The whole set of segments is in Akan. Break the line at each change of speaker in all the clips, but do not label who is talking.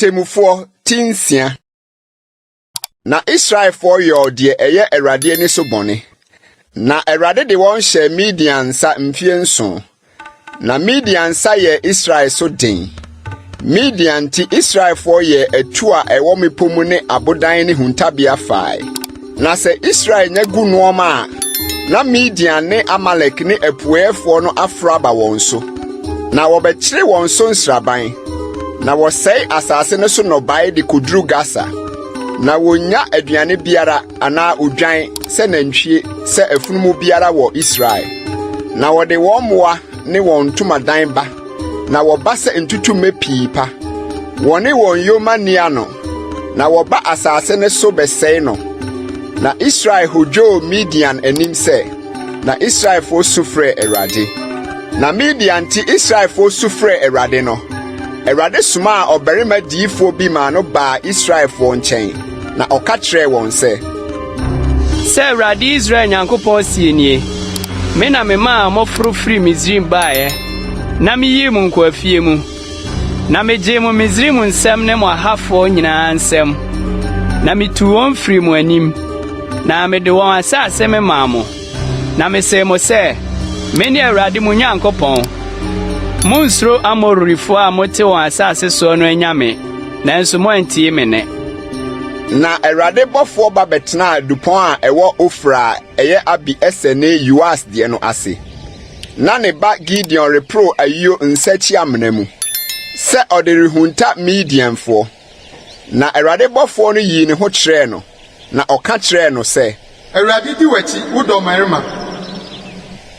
atemufo tinsia. Na Israel for your dear eye Awurade ani so bone. Na Awurade de won hye Midian sa mfie nso. Na Midian sa ye Israel so den. Midian ti Israel for ye etu a ewo mepomu ne abodan ne huntabia fai. Na se Israel nyagu nooma na Midian ne Amalek ne epuefo no afraba won so. Na wobekire won so nsraban. Na wosei asase ne so nobae de kodru Gaza. Na wonya aduane biara ana odwan se nantwie se afunumu biara wo Israel. Na wode won moa ne won tumadan ba. Na woba se ntutu mepipa. Wone won yomania no. Na woba asase ne so besei no. Na Israel hojo Midian enim se. Na Israel fo sufre Awurade. Na Midian ti Israel fo sufre Awurade no. Awurade suma obarima diifo bi ma no ba Israel fo nchen. Na okatre won se.
Se Awurade Israel Nyankopɔn sie nie. Me na me ma moforo firi Misrim baaye. Na me yi mu nkɔ afie mu. Na me gye mu Misrim nsɛm ne mo ahafo nyinaa nsɛm. Na me tu wɔn firi mu anim. Na me de wɔn asase me ma mo. Na me sɛ mo sɛ, me ne Awurade mo Nyankopɔn. Munsuro Amorifo a mote wɔn asase so no anyame. Nanso mo antie me ne.
Na Awurade bɔfo ba betena dupon a ɛwɔ Ofra ɛyɛ Abi esene Yuas de no ase. Na ne ba Gideon repro ayo nsachi amena mu. Se ɔde rehunta Midianfo. Na Awurade bɔfo no yi ne ho kyerɛ no. Na ɔka kyerɛ no sɛ,
Awurade di wachi wodɔ marima.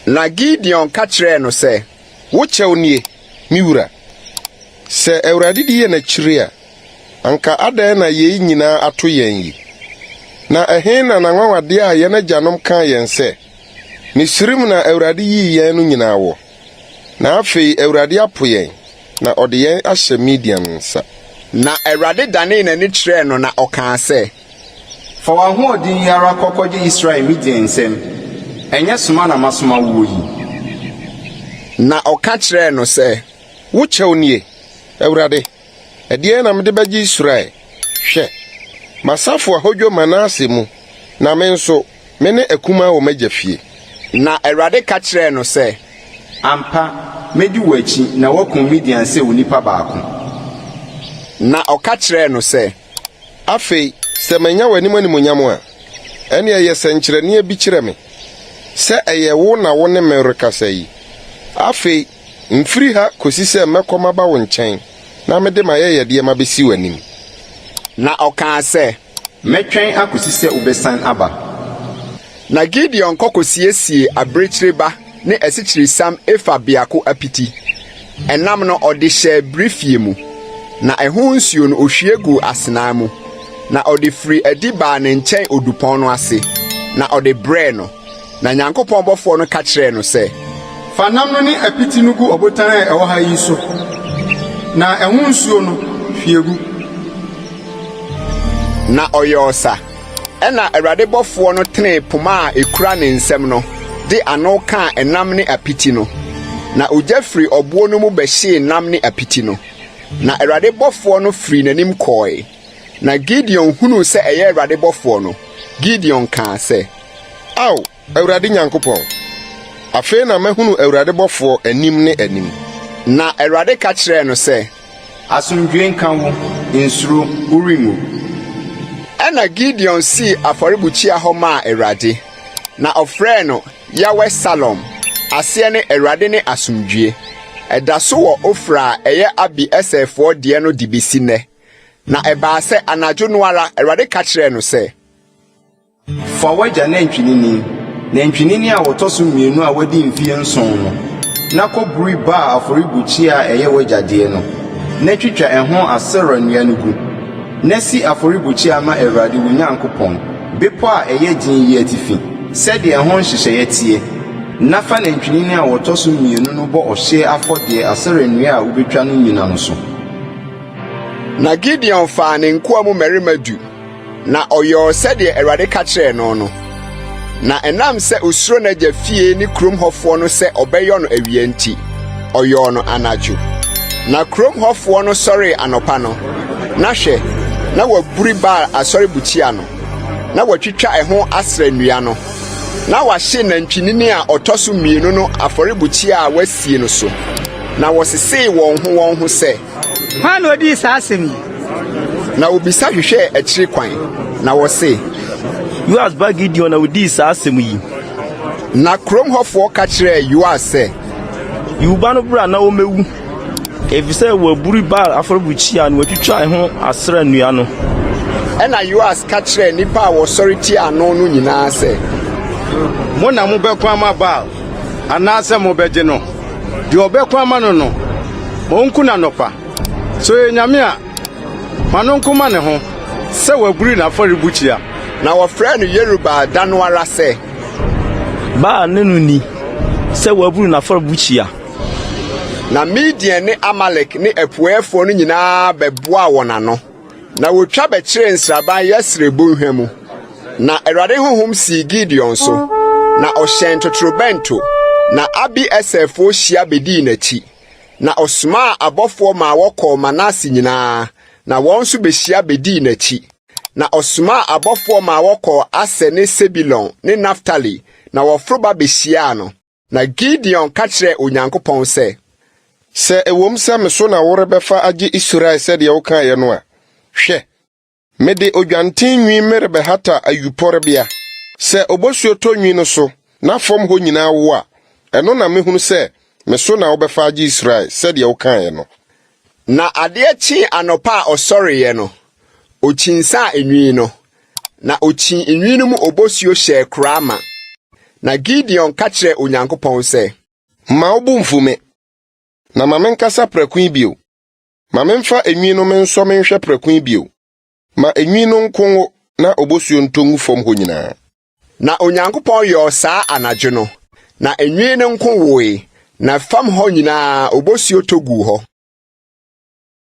Na Gideon ka kyerɛ no sɛ,
wo kyɛw nie miwura. Se Awurade di ye na kyiri a anka adan na ye nyina ato yɛn yi. Na ɛhe na nanwawade a yɛn agyanom ka yɛn sɛ Misrim na Awurade yi yɛn no nyina wɔ. Na afei Awurade apo yɛn na ɔde yɛn ahyɛ Midian nsa.
Na Awurade dane na ne kyerɛ no na ɔka sɛ,
Fa wahoɔden yara kɔkɔgye Israel Midian nsɛm. Ɛnyɛ soma na masoma wo yi.
Na ɔka kyerɛ no sɛ,
wo kyɛw nie Awurade. Ɛdeɛ na mede bɛgye Israel. Hwɛ. Masafo ahodwo Manase mu. Na me nso me ne akuma wɔ magya fie.
Na Awurade ka kyerɛ no sɛ,
Ampa medi wachi na wakum Midian sɛ onipa baako.
Na ɔka kyerɛ no sɛ,
afei sɛ manya w'anim animonyam a ɛne ɛyɛ sɛnkyerɛnne bi kyerɛ me sɛ ɛyɛ wo na wo ne me rekasa yi. Afei mfiri ha kosi sɛ mɛkɔma ba wo nkyɛn na mede ma yɛyɛdeɛ ma besi w'anim.
Na ɔka sɛ,
mɛtwɛn akosi sɛ ubesan aba.
Na Gideon kɔkɔsiesie abirekyireba ne ɛsikyirisam efa biako apiti. Ɛnam no ɔde hyɛ brifie mu. Na ɛho nsuo no ohwie gu asena mu. Na ɔde firi adi baa ne nkyɛn odupɔn no ase. Na ɔde brɛ no. Na Nyankopɔn bɔfo no ka kyerɛ no sɛ,
fa nam no ne apiti no gu ɔbotan a ɛwɔ ha yi so. Na ɛho nsuo no hwie gu.
Na ɔyɛ ɔsa. Ɛna Awurade bɔfo no tene poma a ekura ne nsɛm no de ano ka ɛnam ne apiti no. Na ogya firi ɔbo no mu bɛhyee nam ne apiti no. Na Awurade bɔfo no firi n'anim kɔe. Na Gideon hunu sɛ ɛyɛ Awurade bɔfo no. Gideon kaa sɛ,
Aw, Awurade Nyankopɔn. Afei na mahunu Awurade bɔfo anim ne anim.
Na Awurade ka kyerɛ no sɛ,
asomdwe nka wo nsuro uringo.
Ɛna Gideon si afɔrebukyia hɔ maa Awurade. Na ɔfrɛ no Yahweh Salom. Aseɛ ne Awurade ne asomdwe. Ɛda so wɔ Ofra a ɛyɛ Abi esefo deɛ no de besi nnɛ. Na ɛbaa sɛ anadwo no ara Awurade ka kyerɛ no sɛ,
fa wagya nantwinini a wɔtɔ so mmienu a wadi mfie nson no. Na kɔburi ba afɔrebukyia a ɛyɛ wagya deɛ no. Na twitwa ɛho asera nnua no gu. Na si afɔrebukyia ma Awurade wo Nyankopɔn. Bepɔ a ɛyɛ din yi atifi. Sɛdeɛ ɛho nhyehyɛeɛ tie. Na fa nantwinini a wɔtɔ so mmienu no bɔ ɔhye afɔdeɛ asera nnua a wobetwa no nyina no so.
Na Gideon fa ne nkoa mu mmarima du. Na ɔyɛ sɛdeɛ Awurade ka kyerɛ no no. Na ɛnam sɛ osuro n'agya fie ne kurom hɔfoɔ no sɛ ɔbɛyɔ no awia nti, ɔyɔɔ no anadwo. Na kurom hɔfoɔ no sɔre anɔpa no. Na hwɛ, na waburi Baal asɔrebukyia no, na watwitwa ɛho asra nnua no, na wahye nantwinini a ɔtɔ so mmienu no afɔrebukyia a wasie no so, na wɔsesee wɔn ho sɛ,
hwan na odi saa asɛm yi?
na obisa hwehwɛ akyiri kwan, na wɔse,
Yoas ba Gideon na odi saa asɛm yi.
na kurom hɔfoɔ ka kyerɛɛ Yoas sɛ,
Yuba no bra na omewu. Efisɛ waburi Baal afɔrebukyia na watwitwa ɛho asra nnua no.
ɛna Yoas ka kyerɛɛ nnipa a wɔsɔre tia ano no nyinaa sɛ,
mo na mobɛko ama Baal anaasɛ mobɛgye no. Deɛ ɔbɛko ama no no, monku na nɔpa. So nyame a, ma no nko ma ne ho sɛ waburi n'afɔrebukyia.
na wɔfrɛ no Yerubbaal da no ara sɛ,
Baal ne no ni sɛ waburi n'afɔrebukyia.
na Midian ne Amalek ne apueefoɔ no nyinaa bɛboaa wɔn ano, na wotwa bɛkyeree nsraban Yesreel bɔnhwa mu. Na Awurade honhom sii Gideon so, na ɔhyɛn totorobɛnto, na Abi-eserfoɔ hyia bedii n'akyi. Na ɔsomaa abɔfoɔ ma wɔkɔɔ Manase nyinaa, na wɔn nso behyia bedii n'akyi. Na ɔsomaa abɔfoɔ ma wɔkɔɔ Aser ne Sebulon ne Naftali, na wɔforo ba behyiaa no. Na Gideon ka kyerɛɛ Onyankopɔn sɛ,
sɛ ɛwom sɛ me so na worebɛfa agye Israel sɛdeɛ wokaeɛ no a, hwɛ, mede odwanten nwi merebɛhata ayupɔrebea. Sɛ obosuo tɔ nwi no so, na fam hɔ nyinaa wo a, ɛno na mehunu sɛ me so na wobɛfa agye Israel sɛdeɛ wokaeɛ no.
Na adeɛ kyee anɔpa a ɔsɔreeɛ no, okyiinsaa enwi no, na okyin enwi no mu obosuo hyɛɛ koraa ma. Na Gideon ka kyerɛɛ Onyankopɔn sɛ,
Ma wo bo mfu me, na ma menkasa prɛko yi bio. Ma memfa enwi no mensɔ menhwɛ prɛko yi bio. Ma enwi no nko na obosuo ntongu fam hɔ nyinaa.
na Onyankopɔn yɛɛ saa anadwo no, na enwi no nko woe, na fam hɔ nyinaa obosuo tɔ guu hɔ.